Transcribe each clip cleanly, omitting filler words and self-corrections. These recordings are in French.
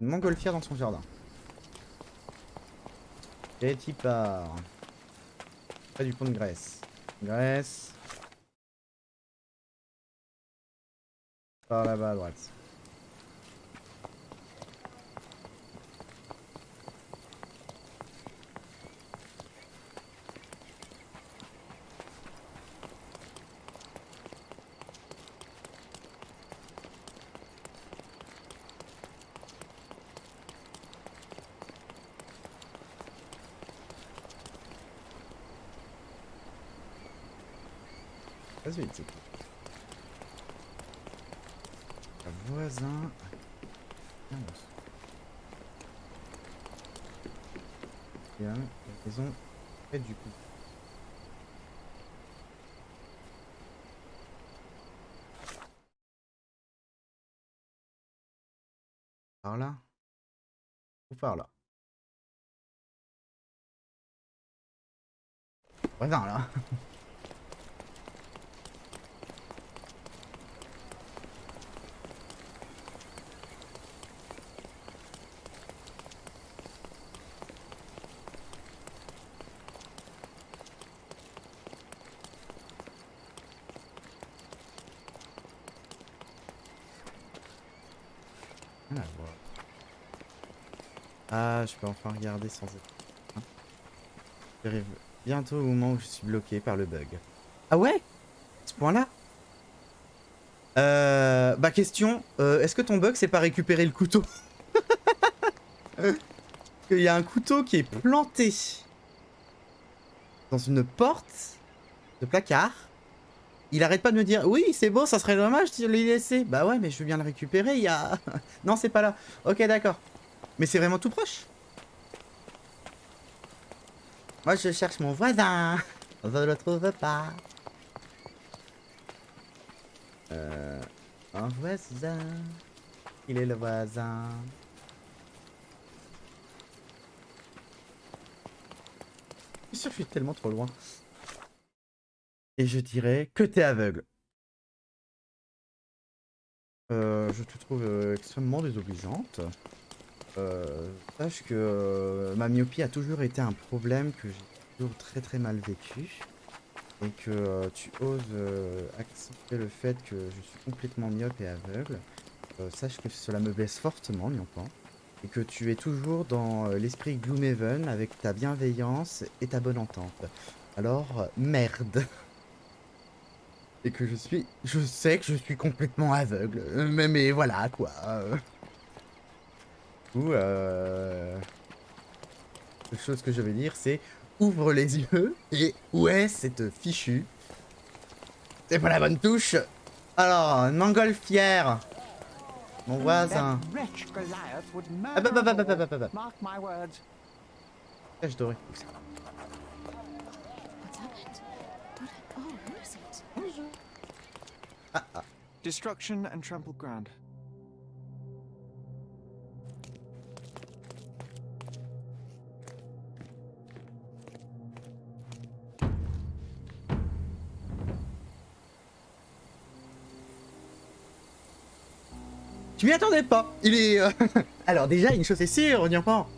Une montgolfière dans son jardin. Et t'y pars. Près du pont de Grèce. Grèce. Par là-bas à droite. Passe vite, c'est tout. Un voisin. Bien, bien, la maison près du coup. Par là ou par là? Voisin là. Rien à voir. Ah, je peux enfin regarder sans être. Hein. J'arrive bientôt au moment où je suis bloqué par le bug. Ah ouais? À ce point-là? Bah question, est-ce que ton bug c'est pas récupérer le couteau? Il y a un couteau qui est planté dans une porte de placard. Il arrête pas de me dire oui c'est beau, ça serait dommage de les laisser. Bah ouais mais je veux bien le récupérer, il y a... Non c'est pas là. Ok d'accord. Mais c'est vraiment tout proche. Moi je cherche mon voisin. Je le trouve pas. Un voisin. Il est le voisin. Je suis sûr que je suis tellement trop loin. Et je dirais que t'es aveugle. Je te trouve extrêmement désobligeante. Sache que ma myopie a toujours été un problème que j'ai toujours très très mal vécu. Et que tu oses accepter le fait que je suis complètement myope et aveugle. Sache que cela me blesse fortement, Nyampan. Et que tu es toujours dans l'esprit Gloomhaven avec ta bienveillance et ta bonne entente. Alors, merde. Et que je sais que je suis complètement aveugle. Mais voilà, quoi. Ou, la chose que je vais dire, c'est ouvre les yeux et où est cette fichue? C'est pas la bonne touche. Alors, une montgolfière. Mon voisin. Hop, hop, hop, hop, hop, hop, hop, hop. Cache dorée. Où ça? Bonjour. Ah, ah. Destruction and trampled ground. Tu m'y attendais pas. Il est... Alors déjà, une chose est sûre, on n'y pas.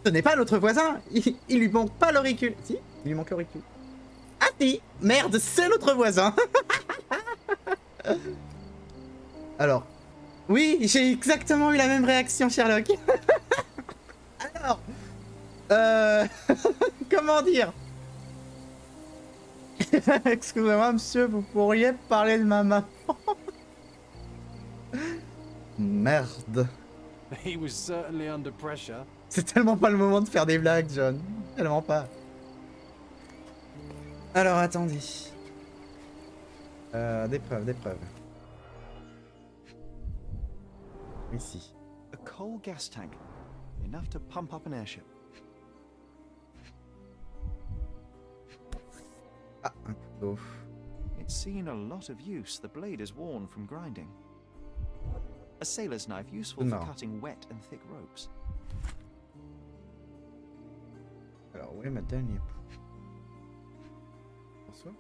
Ce n'est pas notre voisin. Il lui manque pas l'auricule. Si, il lui manque l'auricule. Ah si. Merde, c'est notre voisin. Alors, oui, j'ai exactement eu la même réaction, Sherlock. Alors, comment dire? Excusez-moi, monsieur, vous pourriez parler de ma maman. Merde. He was certainly under pressure. C'est tellement pas le moment de faire des blagues, John. Tellement pas. Alors, attendez. Des preuves, des preuves. Ici. A coal gas tank, enough to pump up an airship. Ah, un couteau. It's seen a lot of use. The blade is worn from grinding. A sailor's knife, useful for Non. cutting wet and thick ropes. Alors, où est ma dernière preuve? François?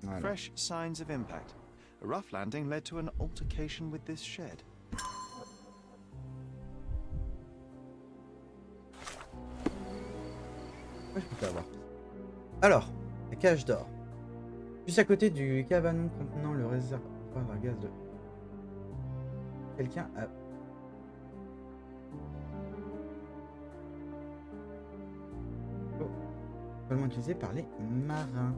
Voilà. Fresh signs of impact. A rough landing led to an altercation with this shed. Ouais, je peux pas avoir. Alors, la cage d'or. Juste à côté du cabanon contenant le réservoir à gaz de... Quelqu'un a... Oh. Seulement utilisé par les marins.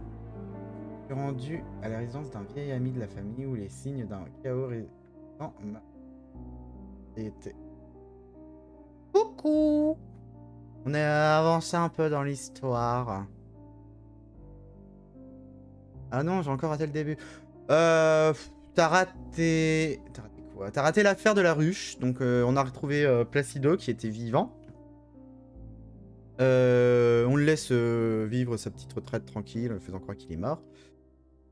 Rendu à la résidence d'un vieil ami de la famille où les signes d'un chaos récent m'a été. Coucou! On a avancé un peu dans l'histoire. Ah non, j'ai encore raté le début. T'as raté... T'as raté quoi? T'as raté l'affaire de la ruche. Donc on a retrouvé Placido qui était vivant. On le laisse vivre sa petite retraite tranquille, faisant croire qu'il est mort.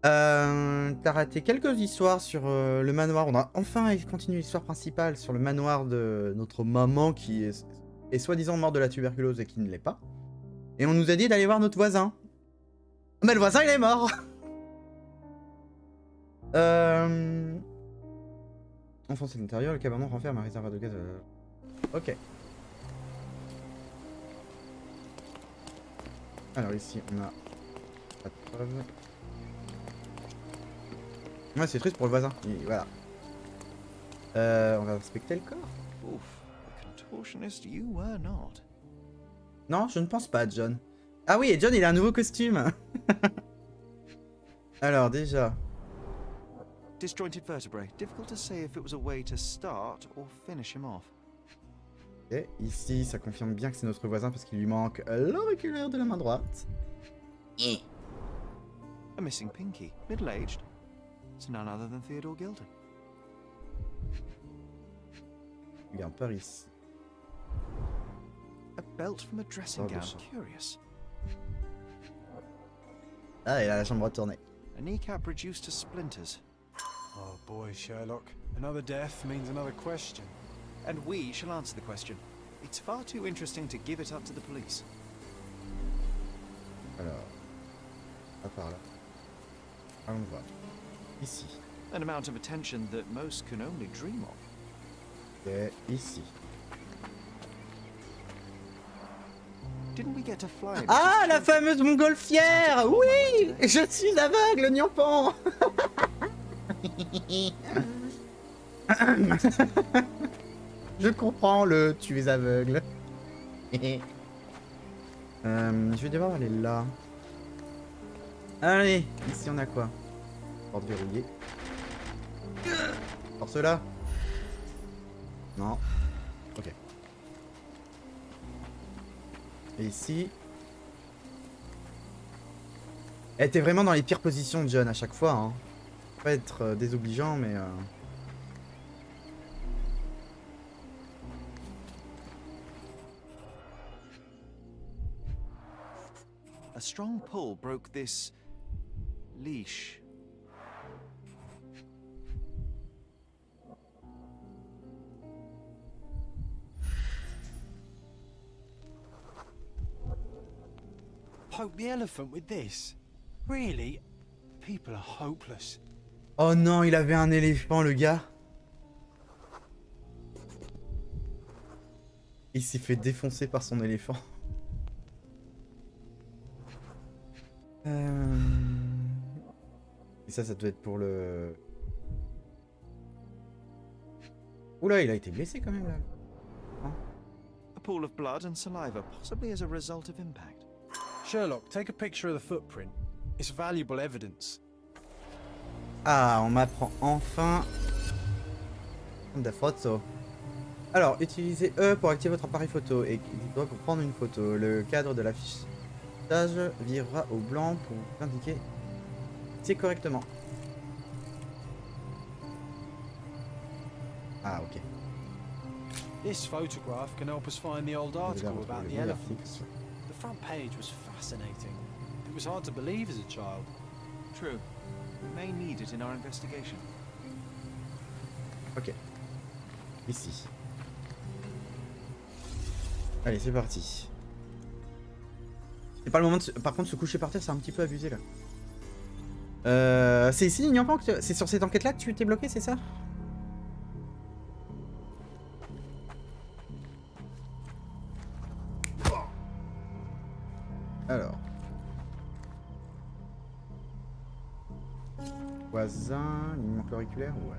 T'as raté quelques histoires sur le manoir. On a enfin continué l'histoire principale sur le manoir de notre maman qui est soi-disant mort de la tuberculose et qui ne l'est pas. Et on nous a dit d'aller voir notre voisin. Mais le voisin il est mort. Enfoncé à l'intérieur, le cabanon renferme un réservoir de gaz. Ok. Alors ici on a pas de preuve. Ouais, c'est triste pour le voisin. Et voilà. On va inspecter le corps. Oof, the contortionist you were not. Non, je ne pense pas, John. Ah oui, et John, il a un nouveau costume. Alors, déjà. Disjointed vertebrae. Difficult to say if it was a way to start or finish him off. Ok, ici, ça confirme bien que c'est notre voisin parce qu'il lui manque l'auriculaire de la main droite. A missing pinky, middle-aged. It's none other than Theodore Gilden. Regarde par ici. A belt from a dressing Oh, gown. bon sang. Curious. Ah, il a la chambre retournée. A kneecap reduced to splinters. Oh boy, Sherlock. Another death means another question. And we shall answer the question. It's far too interesting to give it up to the police. Alors, à part là. Allons voir. Ici. An amount of attention that most can only dream of. Ok, ici. Didn't we get to fly? Ah, la fameuse montgolfière. Oui, je suis aveugle, Niampan. Je comprends le tu es aveugle. Je vais devoir aller là. Allez, ici on a quoi? Porte verrouillée. Pour cela. Non. Ok. Et ici. Elle était vraiment dans les pires positions de John à chaque fois. Hein. Faut pas être désobligeant, mais... A strong pull broke this leash. Poke the elephant with this? Really? People are hopeless. Oh non, il avait un éléphant, le gars. Il s'est fait défoncer par son éléphant. Et ça doit être pour le... Oula, il a été blessé quand même là. A pool of blood and saliva, possibly as a result of impact. Sherlock, take a picture of the footprint. It's valuable evidence. Ah, on m'apprend enfin des photos. Alors, utilisez E pour activer votre appareil photo et il doit pour prendre une photo. Le cadre de l'affichage virera au blanc pour vous indiquer c'est correctement. Ah, ok. This photograph can help us find the old article about the elephants. The front page was fascinating. It was hard to believe as a child. True. We may need it in our investigation. Ok. Ici. Allez, c'est parti. C'est pas le moment de par contre, se coucher par terre, c'est un petit peu abusé là. C'est ici, Ignorant, que c'est sur cette enquête-là que tu t'es bloqué, c'est ça? Alors. Voisin, il manque l'auriculaire? Ouais.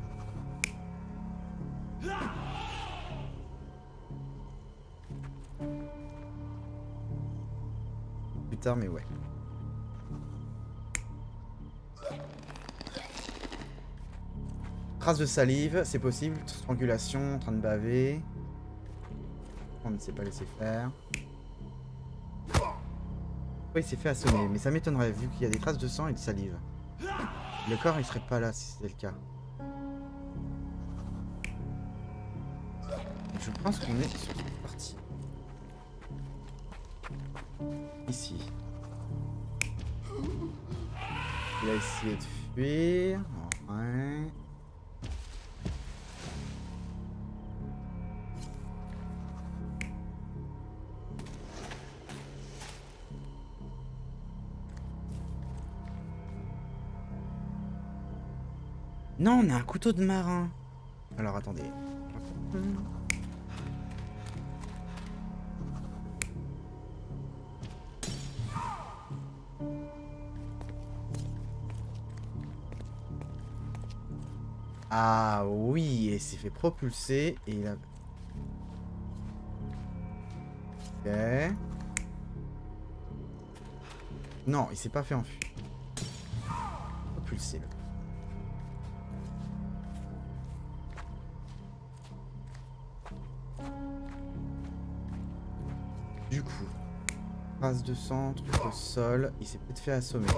Plus tard, mais ouais. Trace de salive, c'est possible. Strangulation, en train de baver. On ne s'est pas laissé faire. Oui, il s'est fait assommer, mais ça m'étonnerait vu qu'il y a des traces de sang et de salive. Le corps, il serait pas là si c'était le cas. Je pense qu'on est sur cette partie. Ici. Il a essayé de fuir. Ouais. Non, on a un couteau de marin. Alors attendez. Ah oui, et s'est fait propulser et il a... Ok. Non, il s'est pas fait enfuir. Propulser là. Du coup, trace de sang, truc au sol, il s'est peut-être fait assommer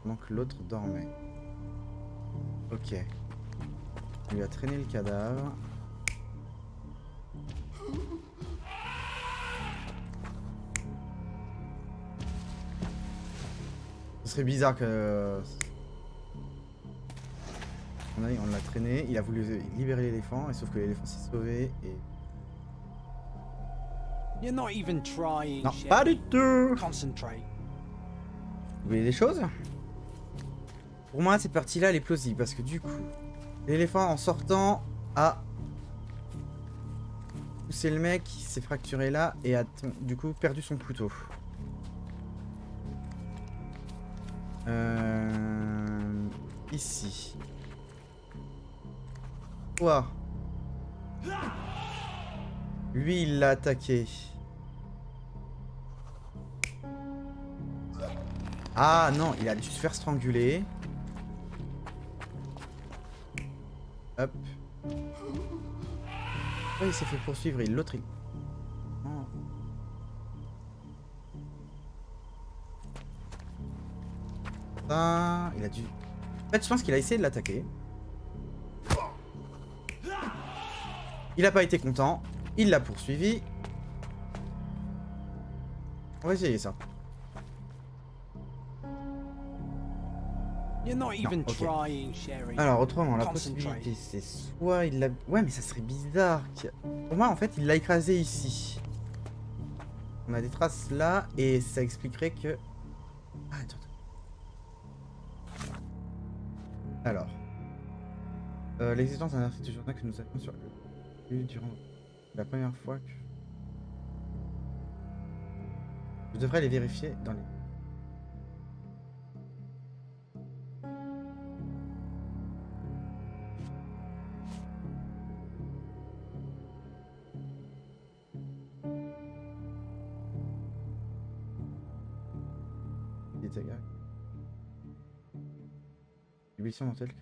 pendant que l'autre dormait. Ok. Il lui a traîné le cadavre. Ce serait bizarre que... On l'a traîné, il a voulu libérer l'éléphant, et sauf que l'éléphant s'est sauvé et... You're not even trying, Non, pas du Sherry. tout. Concentrate. Vous voyez des choses? Pour moi, cette partie-là, elle est plausible, parce que du coup, l'éléphant, en sortant, a poussé le mec qui s'est fracturé là, et a, du coup, perdu son couteau. Ici. Quoi? Lui, il l'a attaqué. Ah non, il a dû se faire stranguler. Hop. Ouais, il s'est fait poursuivre et l'autre il... Oh. Ça, il a dû... En fait, je pense qu'il a essayé de l'attaquer. Il a pas été content. Il l'a poursuivi. On va essayer ça. You're not even ok. trying, Sherry. Alors autrement, la Concentrate. possibilité c'est soit il l'a... Ouais mais ça serait bizarre. Pour moi en fait il l'a écrasé ici. On a des traces là et ça expliquerait que... Ah attends. Alors. L'existence d'un article de journal que nous avions sur le... durant la première fois que... Je devrais les vérifier dans les... Ébullition mortelle.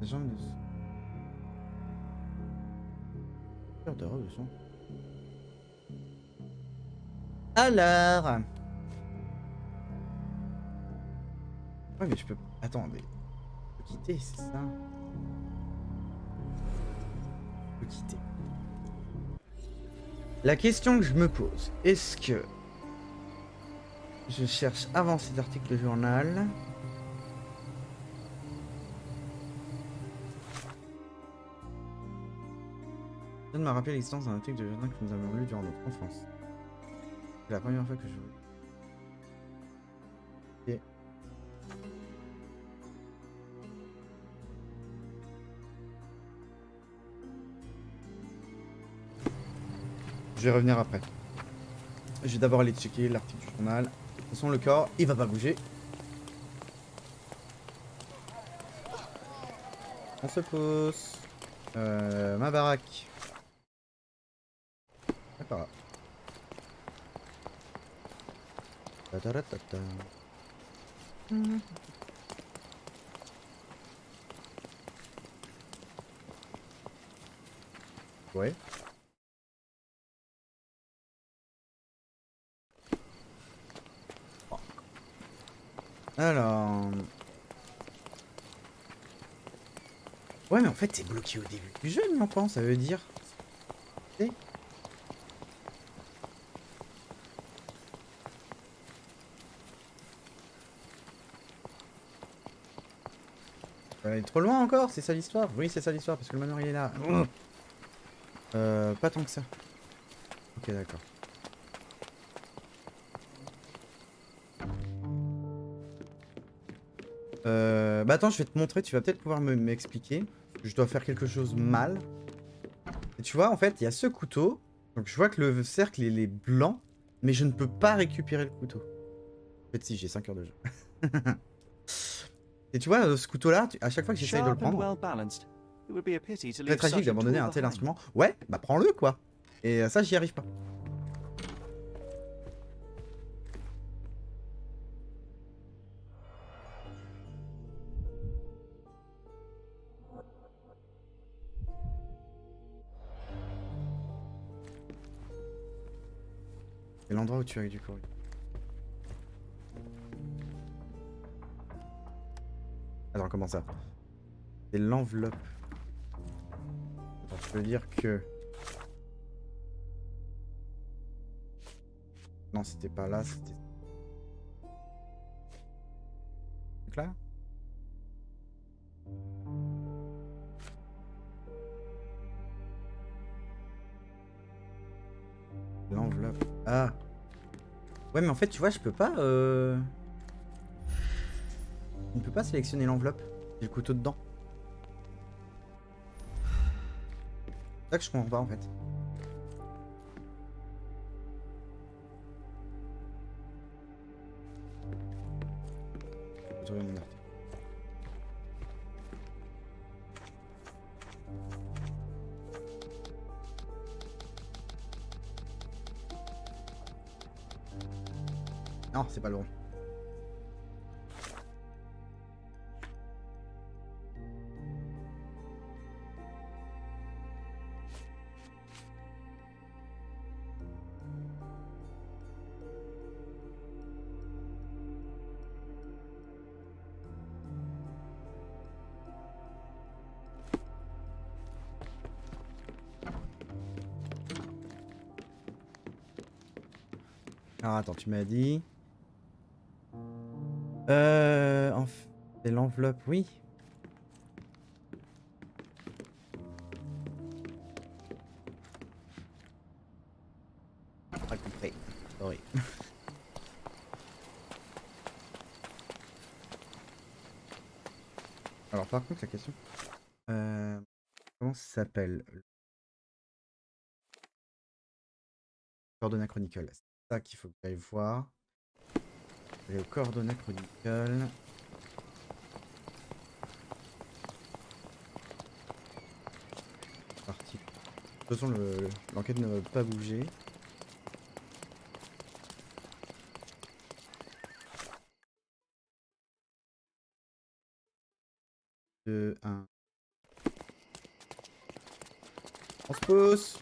Les gens ne... Peur de robe de son. Alors. Ouais mais je peux... Attendez. Je peux quitter, c'est ça. Je peux quitter. La question que je me pose, est-ce que... Je cherche avant cet article de journal... Je viens de me rappeler l'existence d'un article de journal que nous avons lu durant notre enfance. C'est la première fois que je... Ok. Je vais revenir après. Je vais d'abord aller checker l'article du journal. De toute façon, le corps, il va pas bouger. On se pose. Ma baraque. D'accord. Ta-ta-ra-ta-ta. Ouais. Alors... Ouais, mais en fait, t'es bloqué au début du jeu, mais enfin, ça veut dire... Tu vas aller trop loin encore, c'est ça l'histoire? Oui, c'est ça l'histoire, parce que le manoir il est là. Pas tant que ça. Ok, d'accord. Bah attends, je vais te montrer, tu vas peut-être pouvoir m'expliquer. Je dois faire quelque chose mal. Et tu vois, en fait, il y a ce couteau. Donc je vois que le cercle, il est blanc. Mais je ne peux pas récupérer le couteau. En fait, si, j'ai 5 heures de jeu. Et tu vois, ce couteau-là, à chaque fois que j'essaye de le Sharp and prendre, well balanced. It would be a pity to c'est leave tragique such a d'abandonner tool un tel behind. instrument. Ouais, bah prends-le, quoi. Et ça, j'y arrive pas. C'est l'endroit où tu as eu du courrier. Attends, comment ça? C'est l'enveloppe. Attends, je veux dire que... Non, c'était pas là, c'était... Donc là? L'enveloppe. Ah! Ouais, mais en fait, tu vois, je peux pas... On ne peut pas sélectionner l'enveloppe. J'ai le couteau dedans. C'est ça que je comprends pas, en fait. Je vais trouver mon article. Non, c'est pas le bon. Alors attends, tu m'as dit... C'est l'enveloppe, oui. Pas compris. Sorry. Alors par contre, la question... comment ça s'appelle? Coordonnées Chronicle. C'est ça qu'il faut que j'aille voir. Aller au Coordonnées Chronicle. Parti. De toute façon, l'enquête ne va pas bouger. Deux, un. On se pose.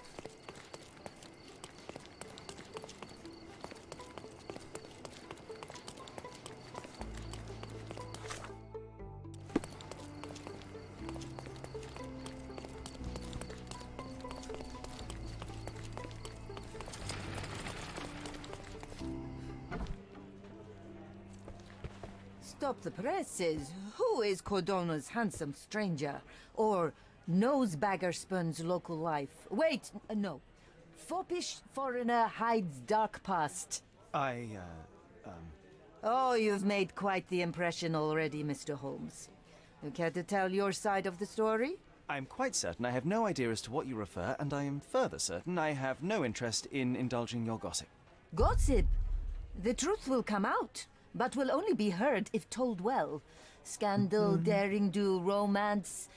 Stop the presses. Who is Cordona's handsome stranger? Or Nosebaggerspun's local life? Wait, no. Foppish foreigner hides dark past. Oh, you've made quite the impression already, Mr. Holmes. You care to tell your side of the story? I'm quite certain I have no idea as to what you refer, and I am further certain I have no interest in indulging your gossip. Gossip? The truth will come out, but will only be heard if told well. Scandal, daring do, romance.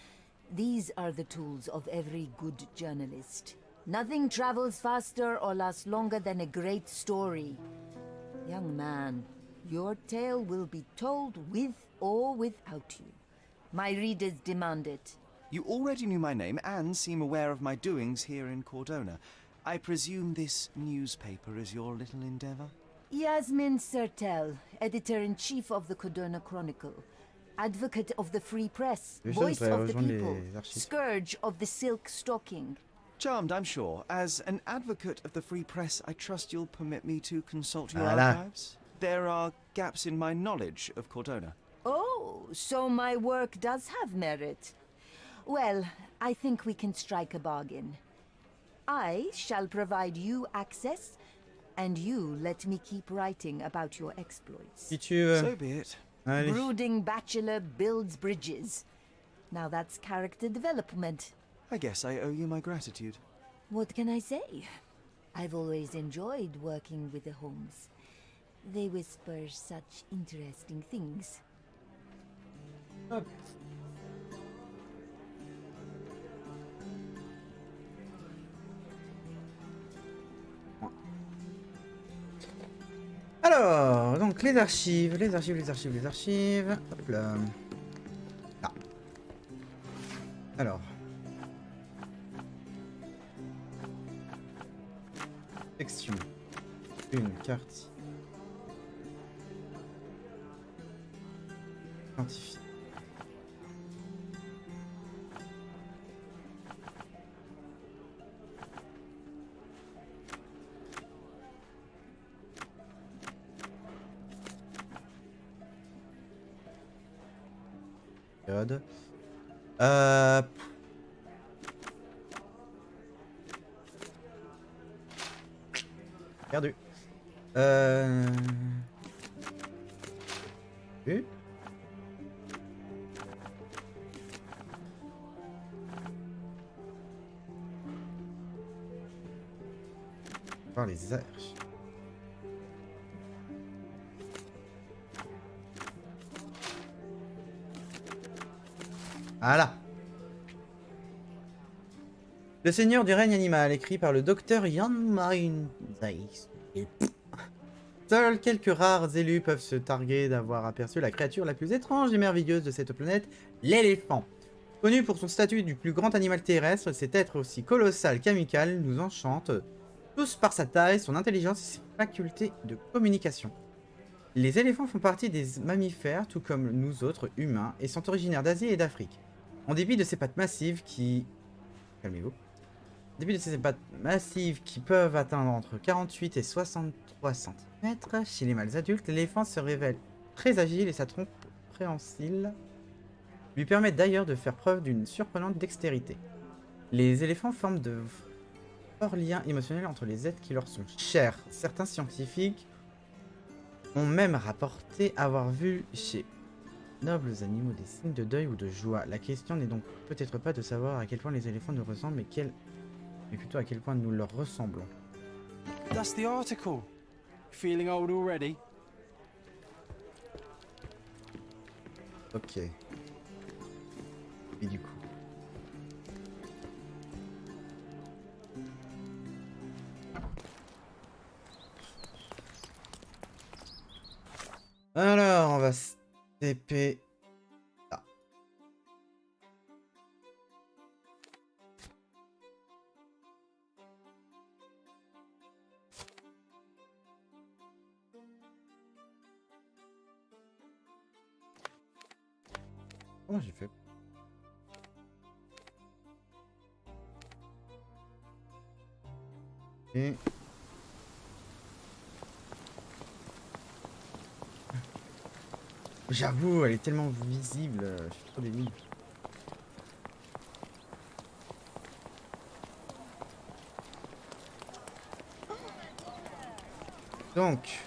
These are the tools of every good journalist. Nothing travels faster or lasts longer than a great story. Young man, your tale will be told with or without you. My readers demand it. You already knew my name and seem aware of my doings here in Cordona. I presume this newspaper is your little endeavor? Yasmin Sertel, editor-in-chief of the Cordona Chronicle. Advocate of the free press, voice of the people, scourge of the silk stocking. Charmed, I'm sure. As an advocate of the free press, I trust you'll permit me to consult your Voilà. archives. There are gaps in my knowledge of Cordona. Oh, so my work does have merit. Well, I think we can strike a bargain. I shall provide you access, and you let me keep writing about your exploits. Si tu veux. So be it. Allez. Brooding bachelor builds bridges. Now that's character development. I guess I owe you my gratitude. What can I say? I've always enjoyed working with the Holmes. They whisper such interesting things. Hop. Alors, donc les archives. Hop là. Ah. Alors. Section. Une carte. Scientifique. Code. Perdu. U. Voir les arches. Voilà. Le Seigneur du règne animal, écrit par le docteur Jan Marin Zeiss. Seuls quelques rares élus peuvent se targuer d'avoir aperçu la créature la plus étrange et merveilleuse de cette planète, l'éléphant. Connu pour son statut du plus grand animal terrestre, cet être aussi colossal qu'amical nous enchante, tous par sa taille, son intelligence et ses facultés de communication. Les éléphants font partie des mammifères, tout comme nous autres humains, et sont originaires d'Asie et d'Afrique. En dépit de ces pattes massives qui... Calmez-vous. En dépit de ces pattes massives qui peuvent atteindre entre 48 et 63 cm, chez les mâles adultes, l'éléphant se révèle très agile et sa trompe préhensile lui permet d'ailleurs de faire preuve d'une surprenante dextérité. Les éléphants forment de forts liens émotionnels entre les êtres qui leur sont chers. Certains scientifiques ont même rapporté avoir vu chez nobles animaux des signes de deuil ou de joie. La question n'est donc peut-être pas de savoir à quel point les éléphants nous ressemblent, mais plutôt à quel point nous leur ressemblons. That's the article. Feeling old already? Ok. Et du coup. Alors, on va se TP. Ah. Comment j'ai fait? Et... J'avoue, elle est tellement visible, je suis trop débile. Donc,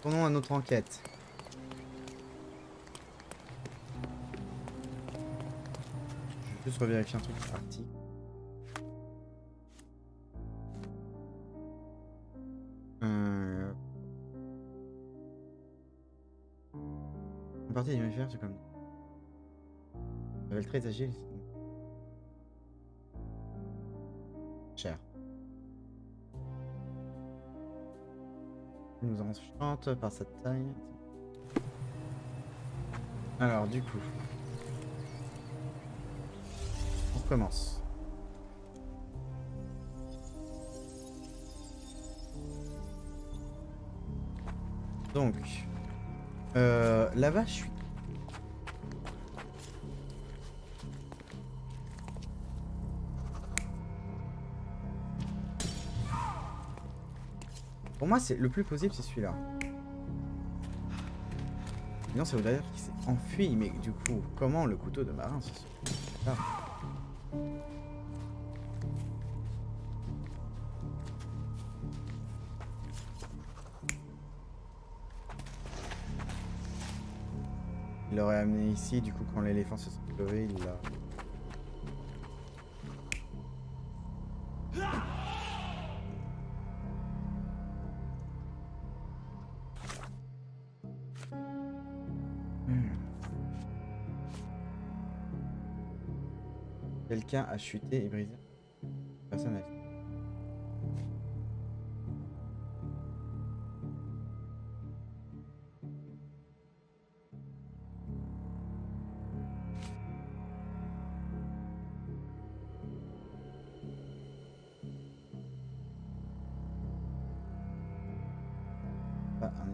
tournons à notre enquête. Juste revérifier un truc parti. Une partie des mammifères, c'est comme. Level très agile. Cher. Il nous enchante par sa taille. Alors, du coup. On recommence. Donc. Là-bas, je suis. Pour moi, c'est le plus plausible, c'est celui-là. Non, ça voudrait dire qu'il s'est enfui, mais du coup, comment le couteau de marin se là. Il l'aurait amené ici, du coup, quand l'éléphant se sont levés, il l'a. Quelqu'un a chuté et brisé. Personne n'a vu. Ah, un...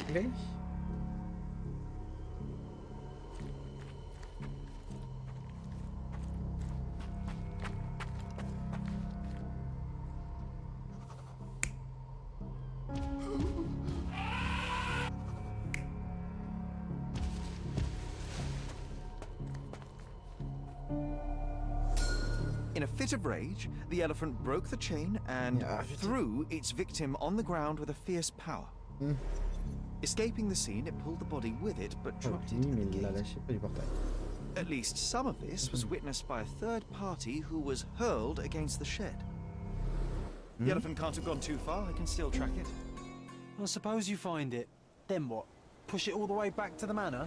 Okay. In a fit of rage, the elephant broke the chain and Yeah, threw its victim on the ground with a fierce power. Escaping the scene, it pulled the body with it, but dropped it Oui, at mais the il l'a gate. lâché près du portail. At least some of this was witnessed by a third party who was hurled against the shed. The elephant can't have gone too far. I can still track it. Well, suppose you find it. Then what? Push it all the way back to the manor?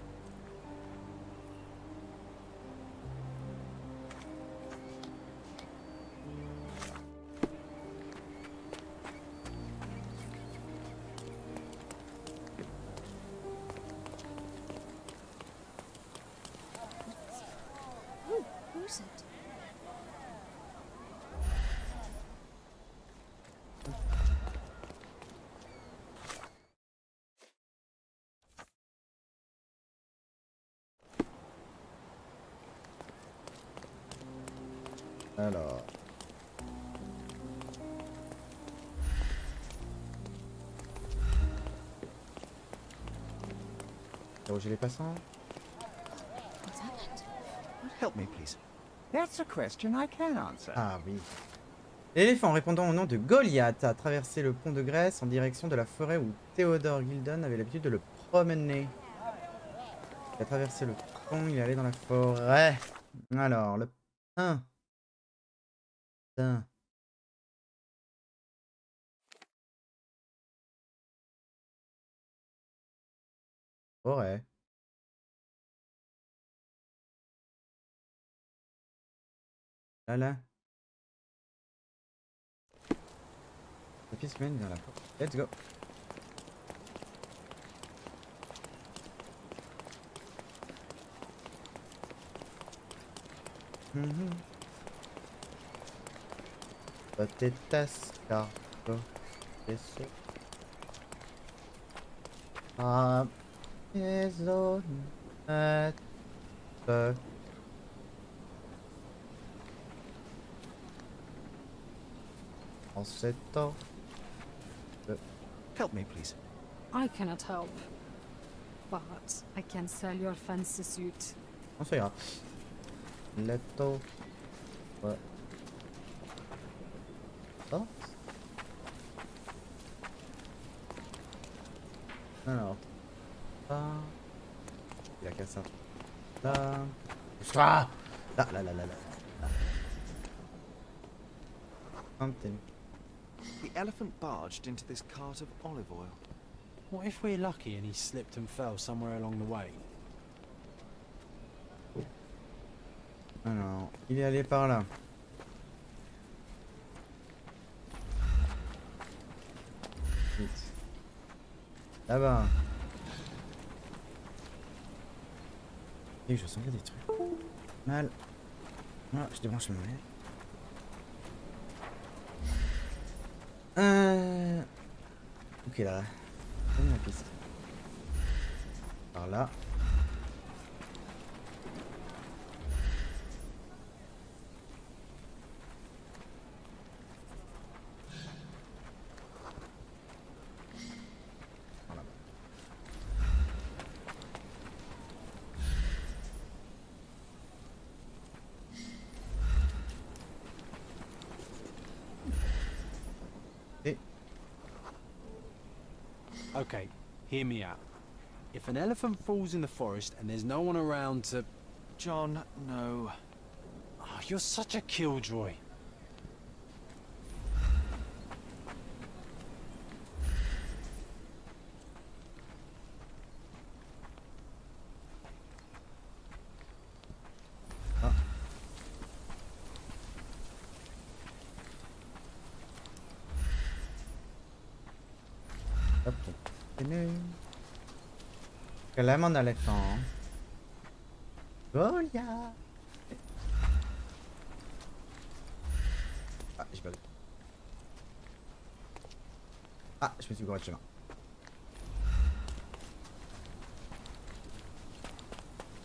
Who's it? Alors. Interroger les passants. What's happened? Help me, please. That's a question I can answer. Ah oui. L'éléphant répondant au nom de Goliath a traversé le pont de Grèce en direction de la forêt où Théodore Gildon avait l'habitude de le promener. Il a traversé le pont, il est allé dans la forêt. Alors, le 1. Forêt. Là. La piste mène vers la forêt. Let's go. Potatoes, cargo, eso. Maison, en 7 ans. Help me, please. I cannot help. But I can sell your fancy suit. Non, ça ira. Letto. Ouais. Ça. Alors. Ça. Il a cassé un truc. Là. Là. Là. Something. The elephant barged into this cart of olive oil. What if we're lucky and he slipped and fell somewhere along the way? Alors, il est allé par là. Vite. Là-bas. Et je sens qu'il y a des trucs. Mal. Voilà, je débranche ma manette. Ok là. Donne la piste. Par là. Voilà. Et Okay, hear me out. If an elephant falls in the forest and there's no one around to... John, no. Oh, you're such a killjoy. ah. Hop, on continue. Calme en éléphant. Goliath. Ah, j'ai perdu. Ah, je me suis gouré de chemin.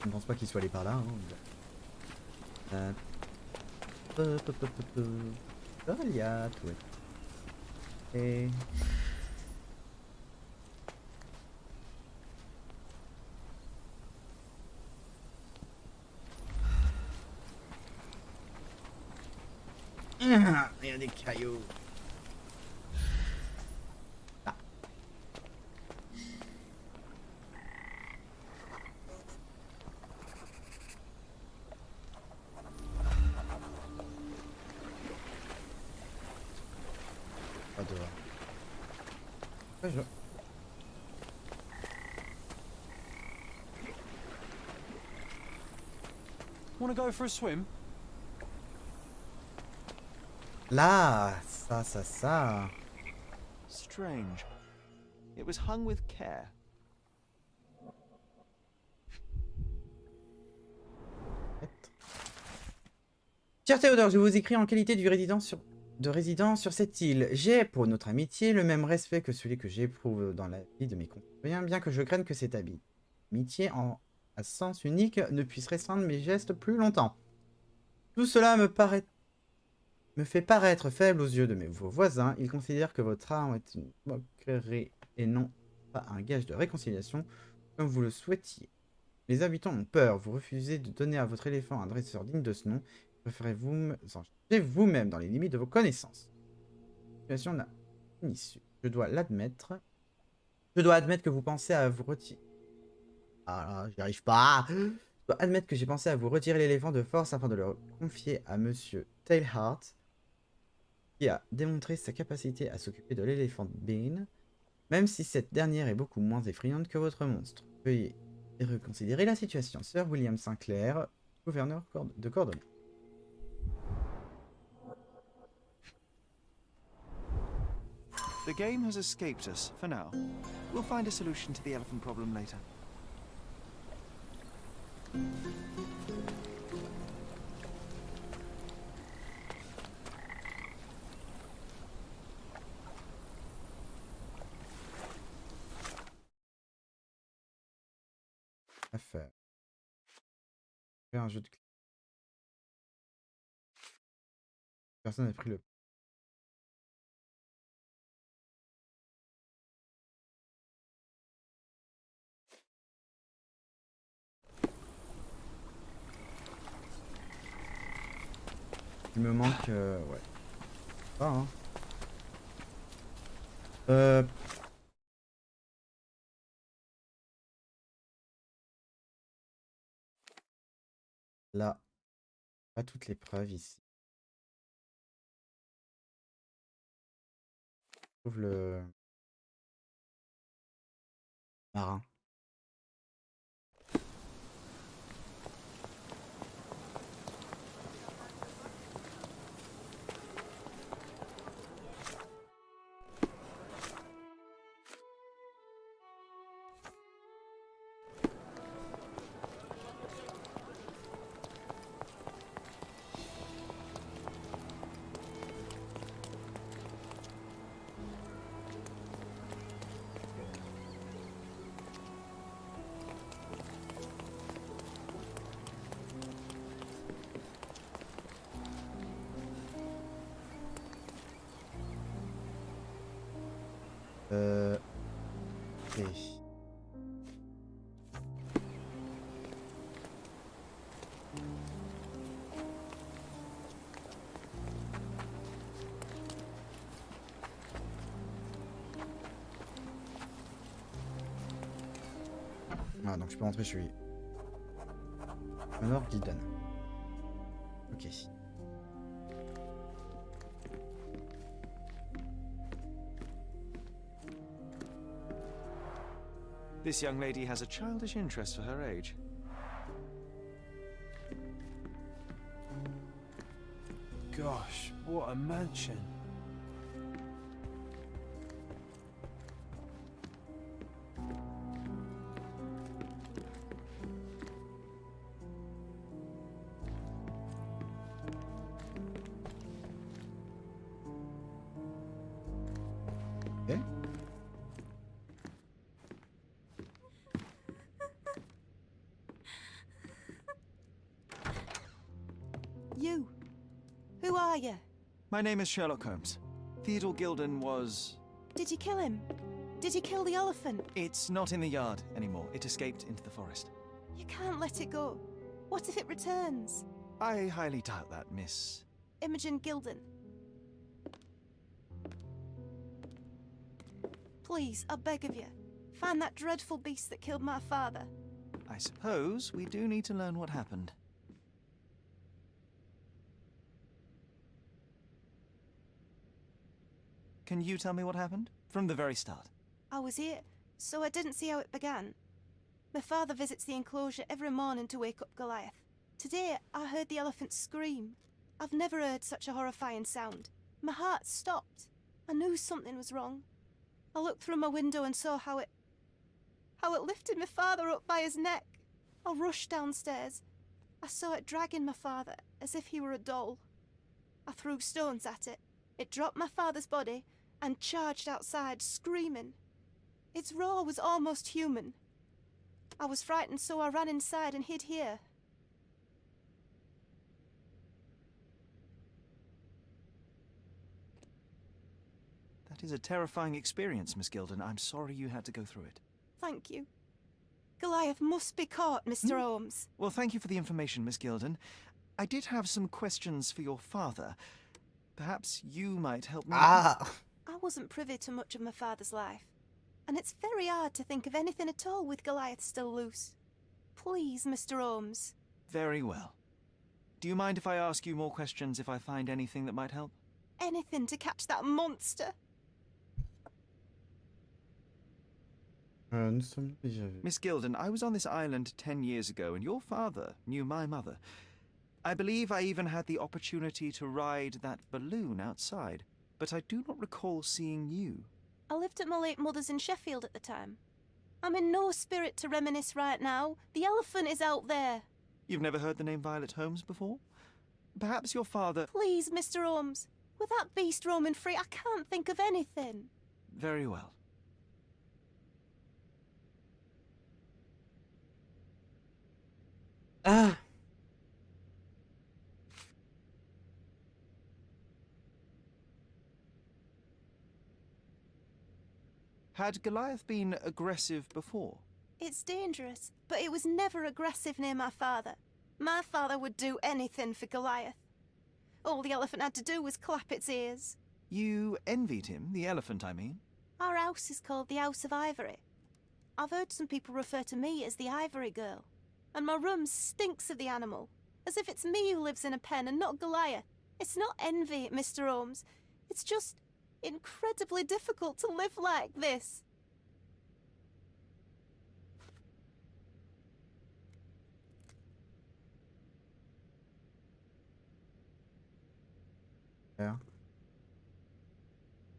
Je ne pense pas qu'il soit allé par là. Hein. Goliath, ouais. Et... il y a des cailloux. Ah. Pas dehors. Ouais, je... Wanna go for a swim? Là, ça. Strange. It was hung with care. Cher Théodore, je vous écris en qualité de résident sur cette île. J'ai, pour notre amitié, le même respect que celui que j'éprouve dans la vie de mes concitoyens, bien que je craigne que cette amitié à sens unique ne puisse restreindre mes gestes plus longtemps. Tout cela me fait paraître faible aux yeux de vos voisins. Ils considèrent que votre art est une moquerie et non pas un gage de réconciliation, comme vous le souhaitiez. Les habitants ont peur. Vous refusez de donner à votre éléphant un dresseur digne de ce nom. Préférez-vous en charger vous-même dans les limites de vos connaissances. La situation n'a qu'une issue. Je dois l'admettre. Je dois admettre que vous pensez à vous retirer. Ah, j'y arrive pas. Je dois admettre que j'ai pensé à vous retirer l'éléphant de force afin de le confier à Monsieur Tailheart, qui a démontré sa capacité à s'occuper de l'éléphant Bean, même si cette dernière est beaucoup moins effrayante que votre monstre. Veuillez reconsidérer la situation. Sir William Sinclair, gouverneur de Cordon. The game has escaped us for now. We'll find a solution to the elephant problem later. À faire. Faire un jeu de clés. Personne n'a pris le Il me manque... ouais. Pas, hein. Là. Pas toutes les preuves ici. Je trouve le... marin. Ok. Ah, donc je peux rentrer chez lui. Honor Gildan. Ok. This young lady has a childish interest for her age. Gosh, what a mansion. Ok. You. Who are you? My name is Sherlock Holmes. Theodore Gilden was... Did you kill him? Did you kill the elephant? It's not in the yard anymore. It escaped into the forest. You can't let it go. What if it returns? I highly doubt that, Miss... Imogen Gilden. Please, I beg of you, find that dreadful beast that killed my father. I suppose we do need to learn what happened. Can you tell me what happened? From the very start. I was here, so I didn't see how it began. My father visits the enclosure every morning to wake up Goliath. Today, I heard the elephant scream. I've never heard such a horrifying sound. My heart stopped. I knew something was wrong. I looked through my window and saw how it lifted my father up by his neck. I rushed downstairs. I saw it dragging my father as if he were a doll. I threw stones at it. It dropped my father's body and charged outside, screaming. Its roar was almost human. I was frightened, so I ran inside and hid here. That is a terrifying experience, Miss Gilden. I'm sorry you had to go through it. Thank you. Goliath must be caught, Mr. Holmes. Well, thank you for the information, Miss Gilden. I did have some questions for your father. Perhaps you might help me... Ah! I wasn't privy to much of my father's life, and it's very hard to think of anything at all with Goliath still loose. Please, Mr. Holmes. Very well. Do you mind if I ask you more questions if I find anything that might help? Anything to catch that monster. Nous sommes déjà vus. Miss Gilden, I was on this island 10 years ago, and your father knew my mother. I believe I even had the opportunity to ride that balloon outside, but I do not recall seeing you. I lived at my late mother's in Sheffield at the time. I'm in no spirit to reminisce right now. The elephant is out there. You've never heard the name Violet Holmes before? Perhaps your father... Please, Mr. Holmes. With that beast roaming free, I can't think of anything. Very well. Ah! Had Goliath been aggressive before? It's dangerous, but it was never aggressive near my father. My father would do anything for Goliath. All the elephant had to do was clap its ears. You envied him, the elephant, I mean. Our house is called the House of Ivory. I've heard some people refer to me as the Ivory Girl. And my room stinks of the animal, as if it's me who lives in a pen and not Goliath. It's not envy, Mr. Holmes. It's just incredibly difficult to live like this. Yeah.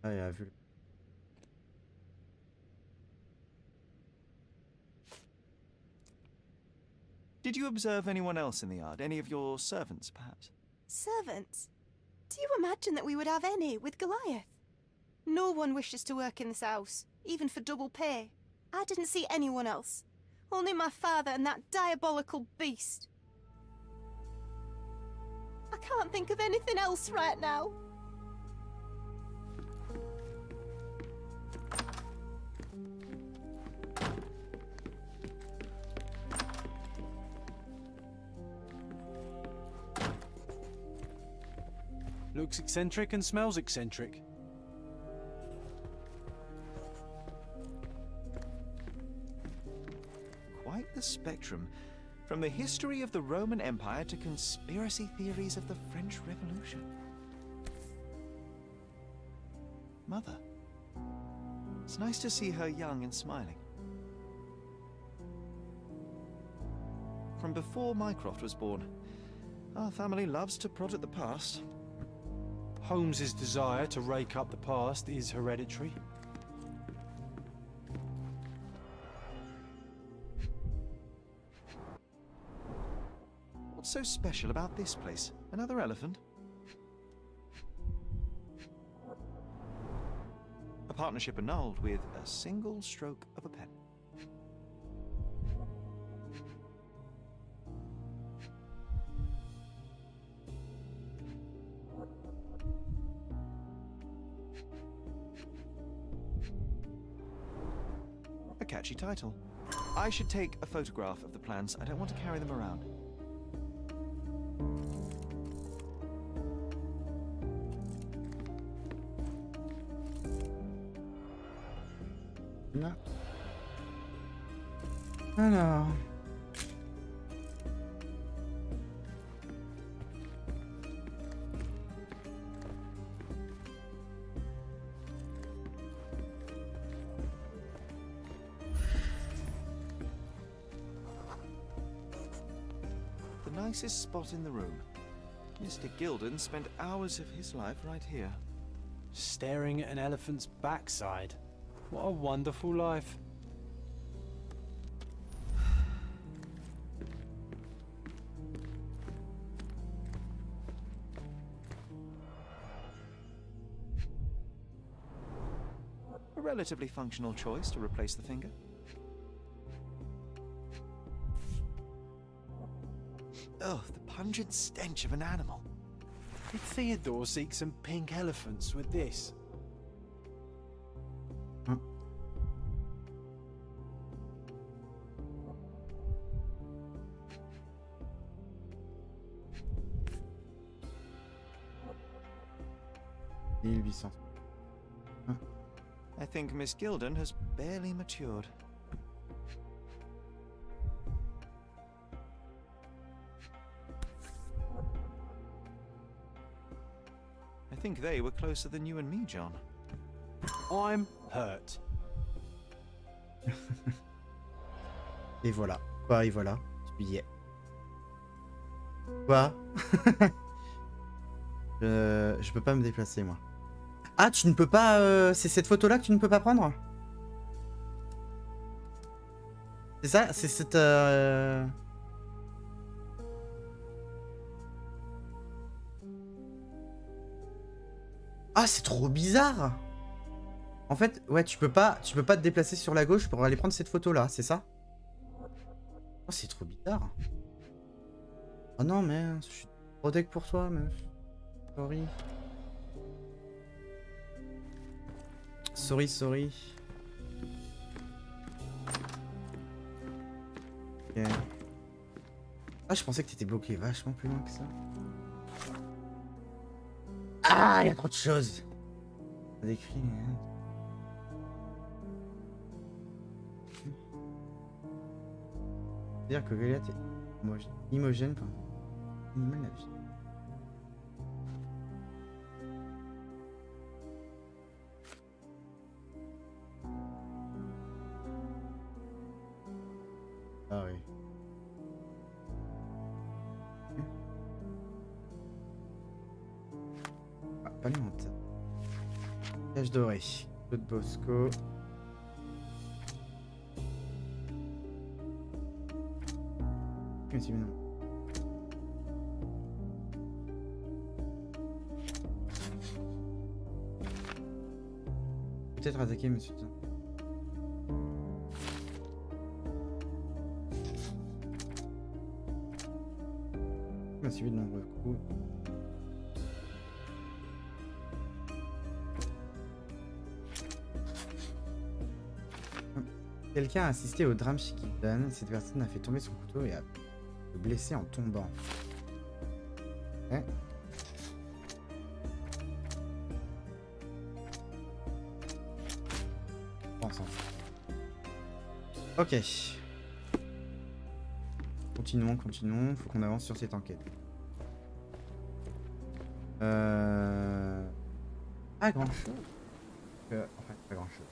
Ah, il a vu. Did you observe anyone else in the yard? Any of your servants, perhaps? Servants? Do you imagine that we would have any with Goliath? No one wishes to work in this house, even for double pay. I didn't see anyone else. Only my father and that diabolical beast. I can't think of anything else right now. Looks eccentric and smells eccentric. Quite the spectrum. From the history of the Roman Empire to conspiracy theories of the French Revolution. Mother. It's nice to see her young and smiling. From before Mycroft was born, our family loves to prod at the past. Holmes's desire to rake up the past is hereditary. What's so special about this place? Another elephant? A partnership annulled with a single stroke of a pen. A catchy title. I should take a photograph of the plans. I don't want to carry them around. Non. Alors. The nicest spot in the room. Mr. Gilden spent hours of his life right here. Staring at an elephant's backside. What a wonderful life. A relatively functional choice to replace the finger. Oh, the pungent stench of an animal. Did Theodore seek some pink elephants with this? I think Miss Gilden has barely matured. I think they were closer than you and me, John. I'm hurt. Et voilà. Quoi, et voilà. Tu y es. Quoi? Je peux pas me déplacer, moi. Ah, tu ne peux pas... c'est cette photo-là que tu ne peux pas prendre? C'est ça? C'est cette... Ah, c'est trop bizarre! En fait, ouais, tu peux pas te déplacer sur la gauche pour aller prendre cette photo-là, c'est ça? Oh, c'est trop bizarre. Oh non, mais je suis trop deck pour toi, meuf. Sorry. Sorry. Ok. Ah, je pensais que t'étais bloqué vachement plus loin que ça. Ah, il y a trop de choses. Ça décrit. C'est-à-dire que Goliath est homogène, enfin, minimal la vie. Ah oui. Ah, pas alimentaire. Cage dorée. Claude Bosco. Mais c'est mignon. Peut-être attaquer monsieur. Il m'a suivi de nombreux coups. Quelqu'un a assisté au drame chez Gildan. Cette personne a fait tomber son couteau et a le blessé en tombant. Ouais. Pense. Ok. Continuons. Faut qu'on avance sur cette enquête. Pas grand chose. Enfin, pas grand chose.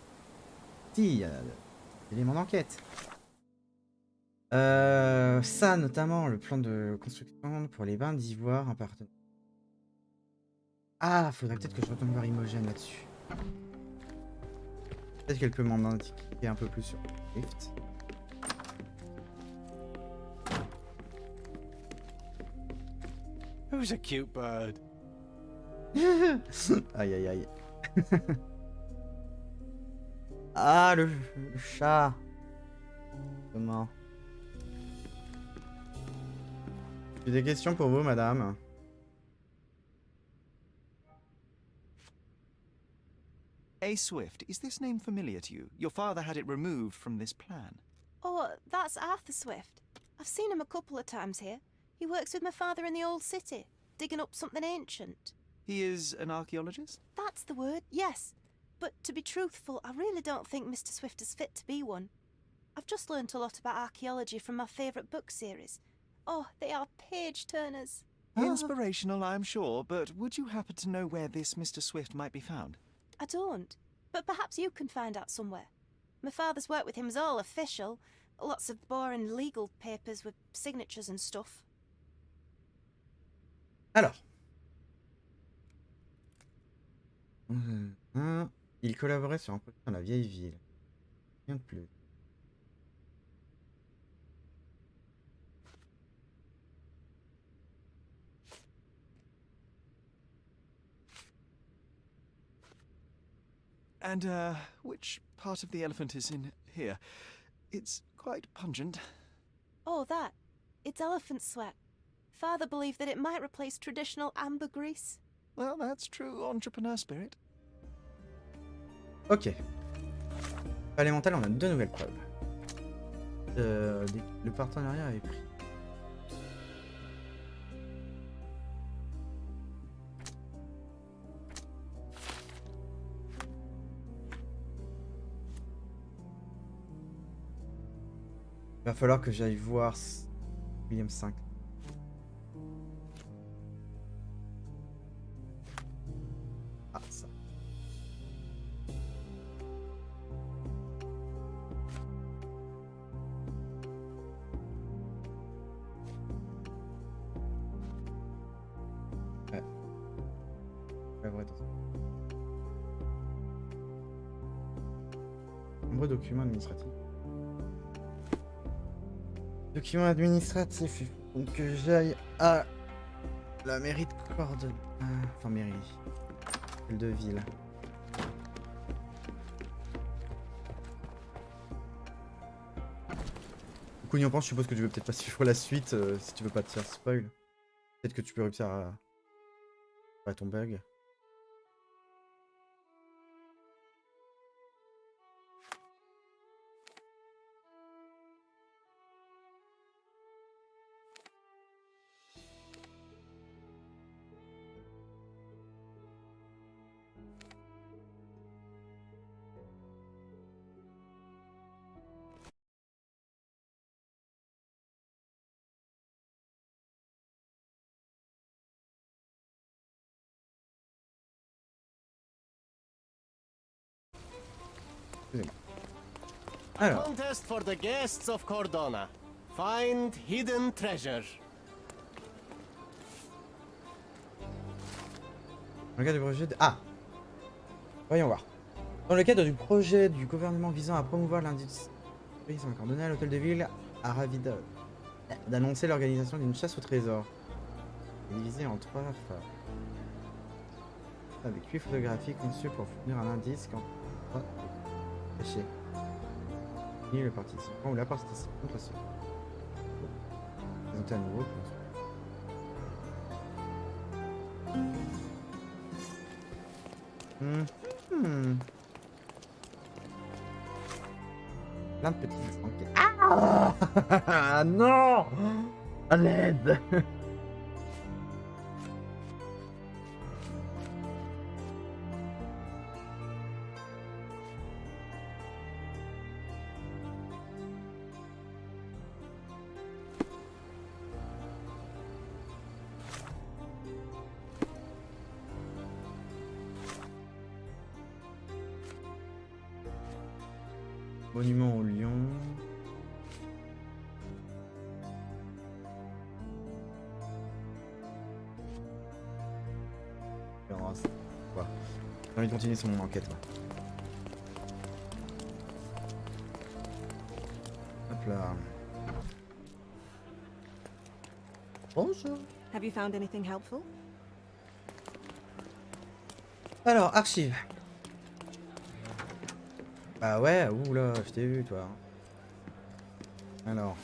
Si, il y a l'élément d'enquête. Ça, notamment, le plan de construction pour les bains d'ivoire appartenant. Ah, faudrait peut-être que je retourne voir Imogen là-dessus. Peut-être qu'elle peut m'en indiquer un peu plus sur Swift. Who's a cute bird? Aïe aïe aïe. Ah, le chat. Comment? J'ai des questions pour vous, madame. A. Swift, is this name familiar to you? Your father had it removed from this plan. Oh, that's Arthur Swift. I've seen him a couple of times here. He works with my father in the old city, digging up something ancient. He is an archaeologist? That's the word, yes. But to be truthful, I really don't think Mr. Swift is fit to be one. I've just learnt a lot about archaeology from my favourite book series. Oh, they are page-turners. Inspirational, I'm sure, but would you happen to know where this Mr. Swift might be found? I don't. But perhaps you can find out somewhere. My father's work with him is all official. Lots of boring legal papers with signatures and stuff. Alors. Il collaborait sur un projet dans la vieille ville. Rien de plus. And, which part of the elephant is in here? It's quite pungent. Oh, that. It's elephant sweat. Father believed that it might replace traditional ambergris. Well, that's true entrepreneur spirit. Ok. Palais mental, on a 2 nouvelles preuves. Le partenariat est pris. Va falloir que j'aille voir William 5. Ah, ça. Ouais. La vraie attention. Nombreux documents administratifs. Documents administratifs, il faut que j'aille à la mairie de Cordon. Enfin, mairie. Celle de ville. Du coup, n'y en pense, je suppose que tu veux peut-être pas suivre la suite si tu veux pas te faire spoil. Peut-être que tu peux réussir à ton bug. Excusez-moi. Alors, Contest for the guests of Cordona. Find hidden treasure. dans le cadre du projet de... Ah, voyons voir. Dans le cadre du projet du gouvernement visant à promouvoir l'industrie en Cordona, l'hôtel de ville a ravi d'annoncer l'organisation d'une chasse au trésor. Elle est divisée en 3 phases. Avec 8 photographies conçues pour fournir un indice quand caché. Et le participant ou la participante reçoit. Présenter à nouveau. Plein de petites enquêtes. Ah non! À l'aide! Monument au lion. Voilà. J'ai envie de continuer sur mon enquête. Ouais. Hop là. Bonjour. Have you found anything helpful? Alors, archives. Bah ouais, oula, je t'ai vu toi. Alors.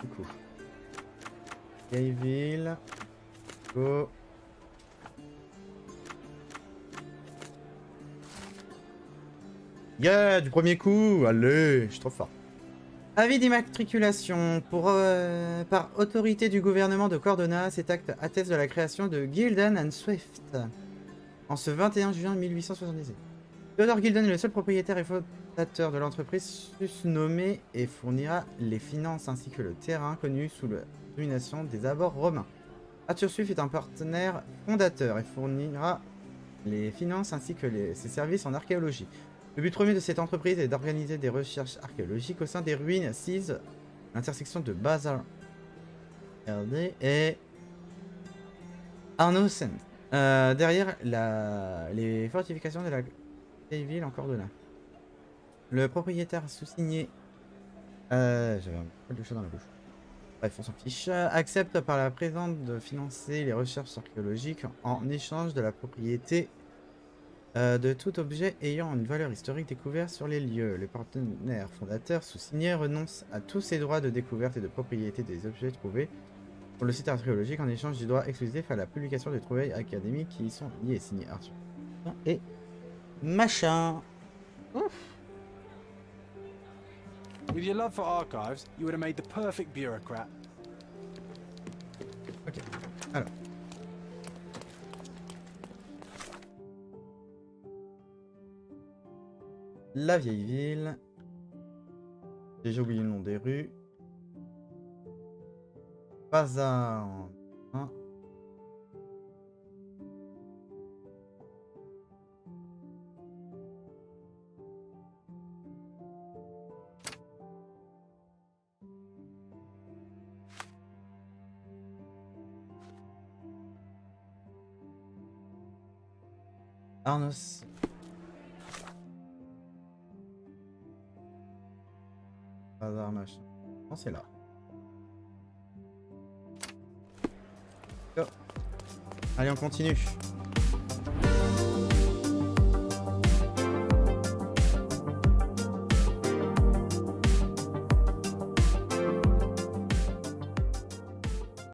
Du coup. Gayville. Go. Yeah, du premier coup. Allez, je suis trop fort. Avis d'immatriculation par autorité du gouvernement de Cordona, cet acte atteste de la création de Gildan and Swift en ce 21 juin 1877. Theodore Gildan est le seul propriétaire et fondateur de l'entreprise susnommée et fournira les finances ainsi que le terrain connu sous la domination des abords romains. Arthur Swift est un partenaire fondateur et fournira les finances ainsi que ses services en archéologie. Le but premier de cette entreprise est d'organiser des recherches archéologiques au sein des ruines assises à l'intersection de Bazar RD et Arnausen, derrière les fortifications de la vieille ville en Cordona. Le propriétaire sous-signé, j'avais un peu de choses dans la bouche. Bref, on s'en fiche. Accepte par la présente de financer les recherches archéologiques en échange de la propriété de tout objet ayant une valeur historique découverte sur les lieux. Le partenaire fondateur sous-signé renonce à tous ses droits de découverte et de propriété des objets trouvés pour le site archéologique en échange du droit exclusif à la publication des trouvailles académiques qui y sont liées. Signé Arthur. Et machin. Ouf. With your love for archives, you would have made the perfect bureaucrat. Ok. Alors. La vieille ville. J'ai déjà oublié le nom des rues. Bazar. Hein. Arnos. Bazar machin. Non, c'est là. Go. Allez, on continue.